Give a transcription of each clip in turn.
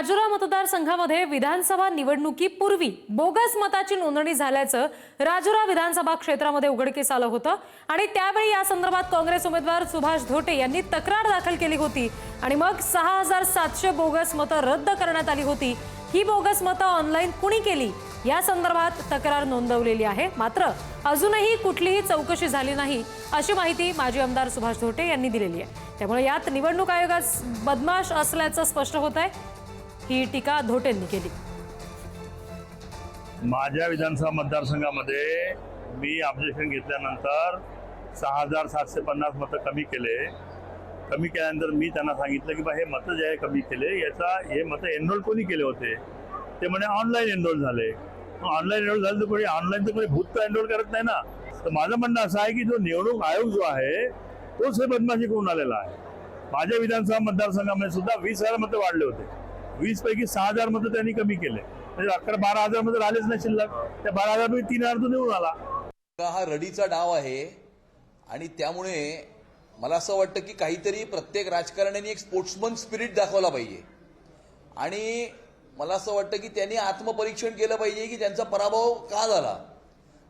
राजुरा मतदारसंघामध्ये विधानसभा निवडणुकीपूर्वी बोगस मताची नोंदणी झाल्याचं राजुरा विधानसभा क्षेत्रामध्ये उघडकीस आलं होतं आणि त्यावेळी या संदर्भात काँग्रेस उमेदवार सुभाष धोटे यांनी तक्रार दाखल केली होती आणि मग 6700 बोगस मतं रद्द करण्यात आली होती। ही बोगस मतं ऑनलाईन कुणी केली या संदर्भात तक्रार नोंदवलेली आहे, मात्र अजूनही कुठलीही चौकशी झाली नाही अशी माहिती माजी आमदार सुभाष धोटे यांनी दिलेली आहे। त्यामुळे यात निवडणूक आयोगास बदमाश असल्याचं स्पष्ट होत आहे। ही टीका धोटेंनी केली। माझ्या विधानसभा मतदारसंघामध्ये मी ऑब्जेक्शन घेतल्यानंतर 6750 मतं कमी केल्यानंतर मी त्यांना सांगितलं की बा हे मतं जे आहे कमी केले, हे मतं एनरोल कोणी केले होते? ते म्हणे ऑनलाईन एनरोल झाले। ऑनलाईन एनरोल झाले तर कोणी ऑनलाईन तर कोणी भूत तर एनरोल करत नाही ना। तर माझं म्हणणं असं आहे की जो निवडणूक आयोग जो आहे तोच हे बदमाशी करून आलेला आहे। माझ्या विधानसभा मतदारसंघामध्ये सुद्धा 20,000 मतं वाढले होते। 20 पैकी 6,000 मतं त्यांनी कमी केले, म्हणजे 11-12,000 मतं राहिलेच नाही शिल्लक। त्या 12,000 पैकी 3,000 तो निवडून आला। हा रडीचा डाव आहे आणि त्यामुळे मला असं वाटतं की काहीतरी प्रत्येक राजकारण्याने एक स्पोर्ट्समन स्पिरिट दाखवला पाहिजे आणि मला असं वाटतं की त्यांनी आत्मपरीक्षण केलं पाहिजे की त्यांचा पराभव का झाला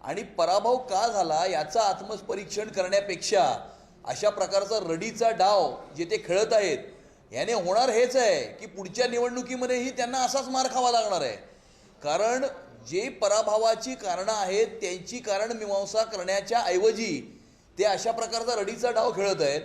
आणि पराभव का झाला याचा आत्मपरीक्षण करण्यापेक्षा अशा प्रकारचा रडीचा डाव जे ते खेळत आहेत याने होणार हेच आहे की पुढच्या निवडणुकीमध्येही त्यांना असाच मार खावा लागणार आहे। कारण जे पराभवाची कारणं आहेत त्यांची कारण मीमांसा करण्याच्या ऐवजी ते अशा प्रकारचा रडीचा डाव खेळत आहेत।